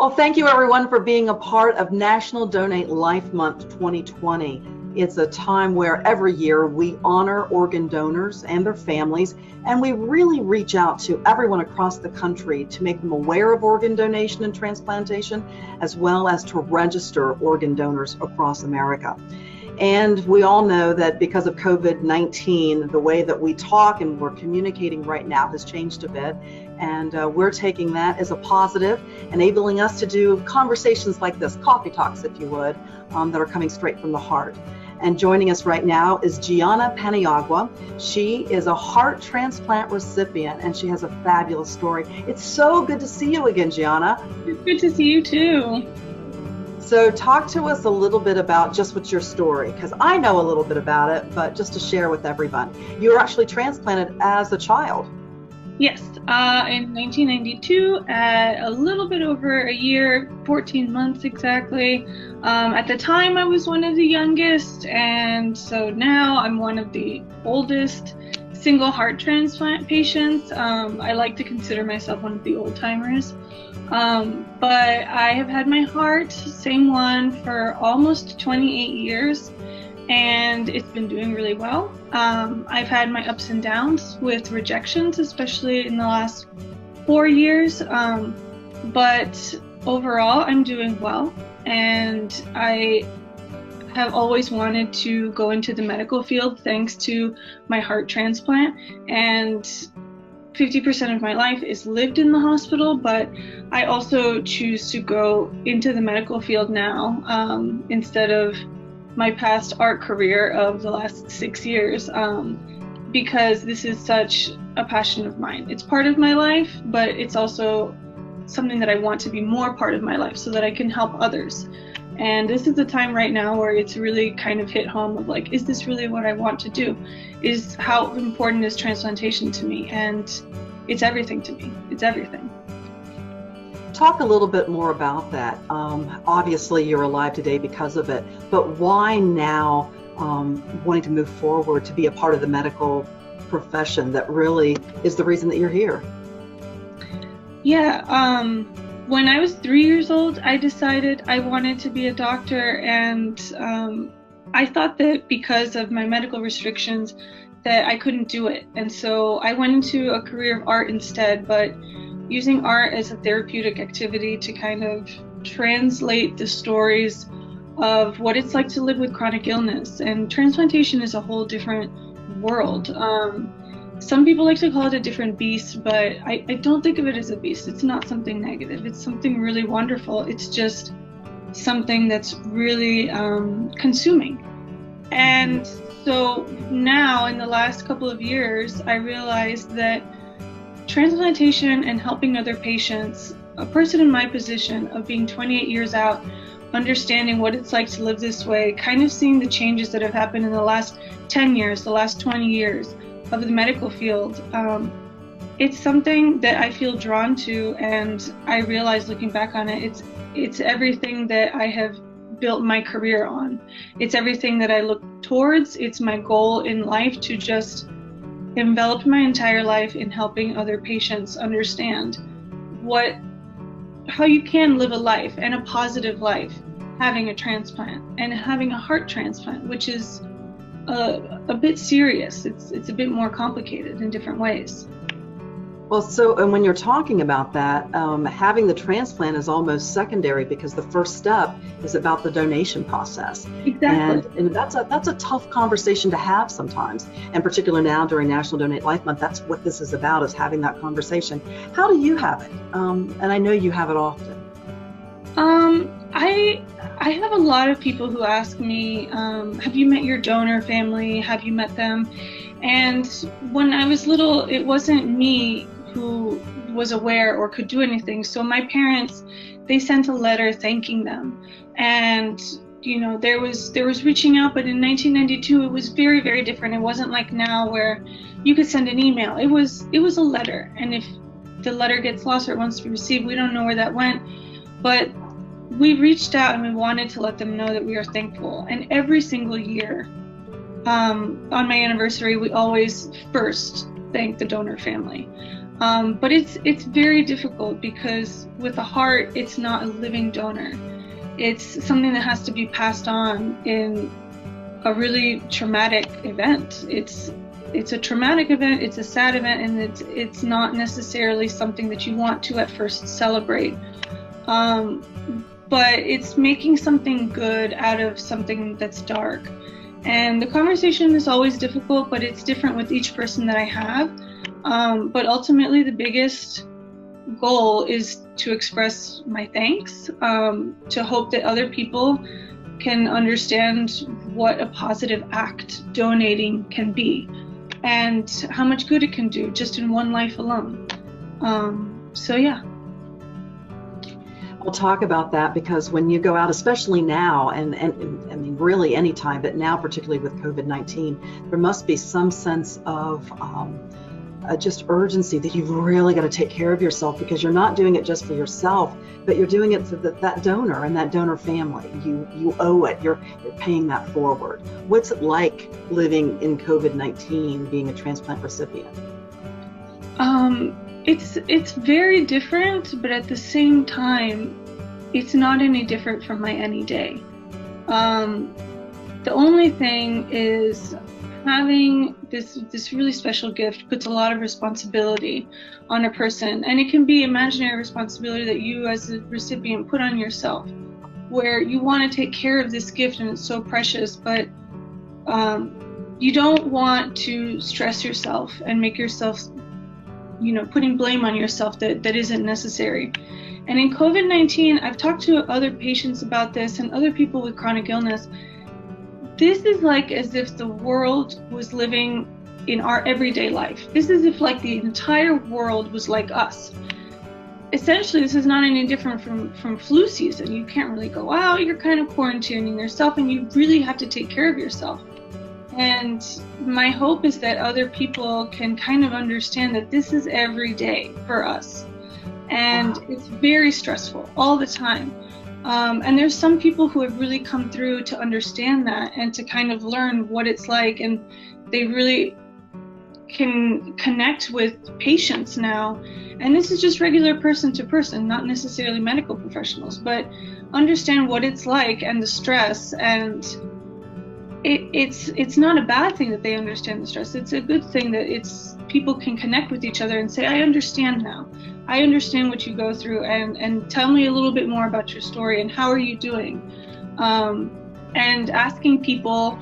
Well, thank you everyone for being a part of National Donate Life Month 2020. It's a time where every year we honor organ donors and their families, and we really reach out to everyone across the country to make them aware of organ donation and transplantation, as well as to register organ donors across America. And we all know that because of COVID-19, the way that we talk and we're communicating right now has changed a bit. And we're taking that as a positive, enabling us to do conversations like this, coffee talks, if you would, that are coming straight from the heart. And joining us right now is Gianna Paniagua. She is a heart transplant recipient, and she has a fabulous story. It's so good to see you again, Gianna. It's good to see you too. So talk to us a little bit about just what's your story, because I know a little bit about it, but just to share with everyone. You were actually transplanted as a child. Yes, in 1992, at a little bit over a year, 14 months exactly. At the time, I was one of the youngest, and so now I'm one of the oldest single heart transplant patients. I like to consider myself one of the old timers. But I have had my heart, same one, for almost 28 years, and it's been doing really well. I've had my ups and downs with rejections, especially in the last 4 years, but overall I'm doing well, and I have always wanted to go into the medical field thanks to my heart transplant, and 50% of my life is lived in the hospital, but I also choose to go into the medical field now instead of my past art career of the last 6 years, because this is such a passion of mine. It's part of my life, but it's also something that I want to be more part of my life so that I can help others. And this is the time right now where it's really kind of hit home of like, is this really what I want to do? How important is transplantation to me? And it's everything to me. It's everything. Talk a little bit more about that. Obviously you're alive today because of it, but why now wanting to move forward to be a part of the medical profession that really is the reason that you're here? Yeah, when I was 3 years old, I decided I wanted to be a doctor, and I thought that because of my medical restrictions that I couldn't do it. And so I went into a career of art instead, but using art as a therapeutic activity to kind of translate the stories of what it's like to live with chronic illness. And transplantation is a whole different world. Some people like to call it a different beast, but I don't think of it as a beast. It's not something negative. It's something really wonderful. It's just something that's really consuming. And so now in the last couple of years, I realized that transplantation and helping other patients, a person in my position of being 28 years out, understanding what it's like to live this way, kind of seeing the changes that have happened in the last 10 years, the last 20 years of the medical field, it's something that I feel drawn to, and I realize looking back on it, it's everything that I have built my career on. It's everything that I look towards. It's my goal in life to just envelop my entire life in helping other patients understand how you can live a life, and a positive life, having a transplant and having a heart transplant, which is a bit serious. It's a bit more complicated in different ways. Well, and when you're talking about that, having the transplant is almost secondary, because the first step is about the donation process. Exactly. And that's a tough conversation to have sometimes, and particularly now during National Donate Life Month. That's what this is about, is having that conversation. How do you have it? And I know you have it often. I have a lot of people who ask me, have you met your donor family? Have you met them? And when I was little, it wasn't me who was aware or could do anything. So my parents, they sent a letter thanking them. And, you know, there was reaching out, but in 1992, it was very, very different. It wasn't like now where you could send an email. It was a letter. And if the letter gets lost or it wants to be received, we don't know where that went. But we reached out and we wanted to let them know that we are thankful. And every single year, on my anniversary, we always first thank the donor family. But it's very difficult because with a heart, it's not a living donor. It's something that has to be passed on in a really traumatic event. It's a traumatic event, it's a sad event, and it's not necessarily something that you want to at first celebrate. But it's making something good out of something that's dark. And the conversation is always difficult, but it's different with each person that I have. But ultimately, the biggest goal is to express my thanks, to hope that other people can understand what a positive act donating can be and how much good it can do just in one life alone. So yeah. We'll talk about that, because when you go out, especially now, and I mean really any time, but now particularly with COVID-19, there must be some sense of just urgency that you've really got to take care of yourself, because you're not doing it just for yourself, but you're doing it for that donor and that donor family. You owe it. You're paying that forward. What's it like living in COVID-19, being a transplant recipient? It's very different, but at the same time, it's not any different from my any day. The only thing is, having this really special gift puts a lot of responsibility on a person, and it can be imaginary responsibility that you as a recipient put on yourself, where you want to take care of this gift and it's so precious, but you don't want to stress yourself and make yourself, putting blame on yourself that isn't necessary. And in COVID-19, I've talked to other patients about this and other people with chronic illness. This is like as if the world was living in our everyday life. This is if like the entire world was like us. Essentially, this is not any different from flu season. You can't really go out, you're kind of quarantining yourself, and you really have to take care of yourself. And my hope is that other people can kind of understand that this is every day for us. And it's very stressful all the time. And there's some people who have really come through to understand that and to kind of learn what it's like, and they really can connect with patients now. And this is just regular person to person, not necessarily medical professionals, but understand what it's like and the stress. And it's not a bad thing that they understand the stress. It's a good thing that people can connect with each other and say, I understand now. I understand what you go through, and tell me a little bit more about your story and how are you doing? And asking people,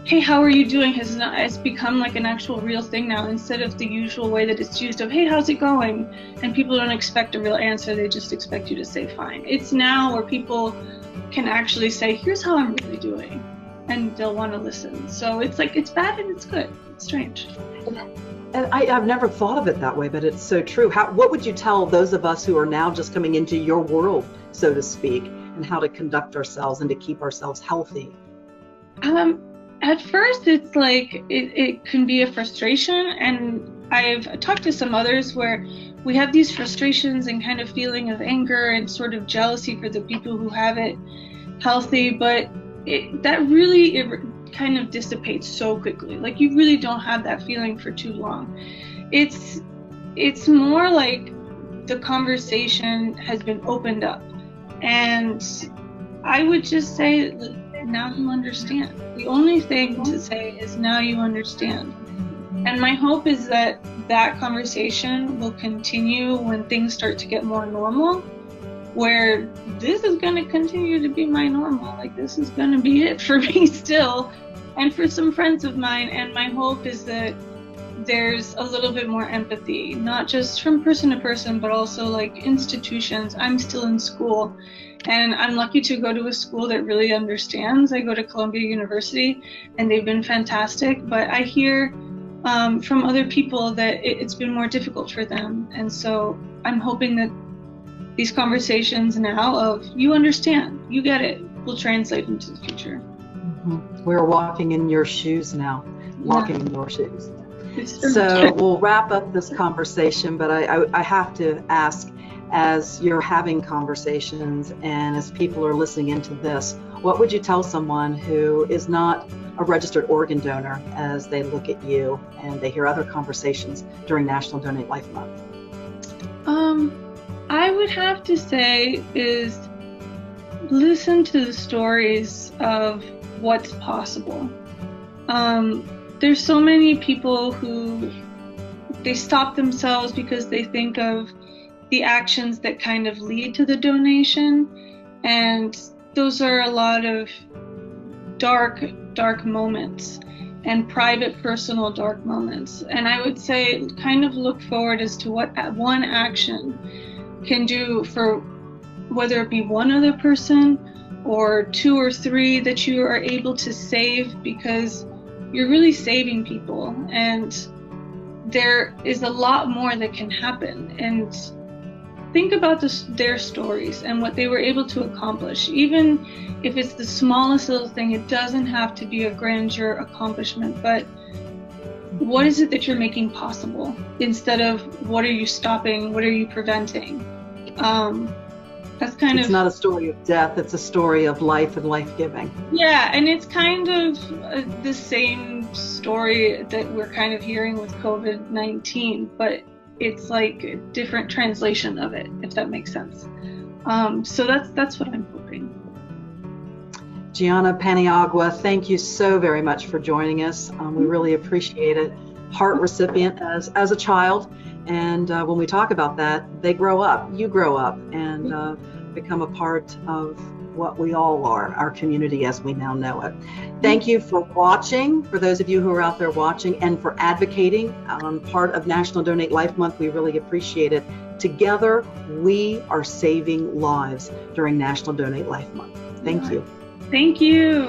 hey, how are you doing has become like an actual real thing now, instead of the usual way that it's used of, hey, how's it going? And people don't expect a real answer, they just expect you to say fine. It's now where people can actually say, here's how I'm really doing, and they'll want to listen. So it's like, it's bad and it's good. It's strange. And I've never thought of it that way, but it's so true. What would you tell those of us who are now just coming into your world, so to speak, and how to conduct ourselves and to keep ourselves healthy? At first, it's like it can be a frustration, and I've talked to some others where we have these frustrations and kind of feeling of anger and sort of jealousy for the people who have it healthy, but that really kind of dissipates so quickly. Like, you really don't have that feeling for too long. It's more like the conversation has been opened up, and I would just say, now you understand. The only thing to say is, now you understand. And my hope is that that conversation will continue when things start to get more normal, where this is going to continue to be my normal. Like, this is going to be it for me still, and for some friends of mine. And my hope is that there's a little bit more empathy, not just from person to person, but also like institutions. I'm still in school, and I'm lucky to go to a school that really understands. I go to Columbia University, and they've been fantastic, but I hear from other people that it's been more difficult for them. And so I'm hoping that these conversations now of, you understand, you get it, will translate into the future. Mm-hmm. We're walking in your shoes now, walking in your shoes. It's So we'll wrap up this conversation, but I have to ask, as you're having conversations and as people are listening into this, what would you tell someone who is not a registered organ donor as they look at you and they hear other conversations during National Donate Life Month? I would have to say is listen to the stories of what's possible. There's so many people who they stop themselves because they think of the actions that kind of lead to the donation, and those are a lot of dark moments and private, personal dark moments. And I would say kind of look forward as to what one action can do for whether it be one other person or 2 or 3 that you are able to save, because you're really saving people, and there is a lot more that can happen. And think about their stories and what they were able to accomplish. Even if it's the smallest little thing, it doesn't have to be a grandeur accomplishment, but what is it that you're making possible instead of what are you stopping, what are you preventing? That's kind It's not a story of death, it's a story of life and life-giving. Yeah, and it's kind of the same story that we're kind of hearing with COVID-19, but it's like a different translation of it, if that makes sense. So that's what I'm hoping. Gianna Paniagua, thank you so very much for joining us. We really appreciate it. Heart recipient as a child, and when we talk about that, they grow up, you grow up, and become a part of what we all are, our community as we now know it. Thank you for watching, for those of you who are out there watching, and for advocating on part of National Donate Life Month. We really appreciate it. Together, we are saving lives during National Donate Life Month. Thank you. Thank you.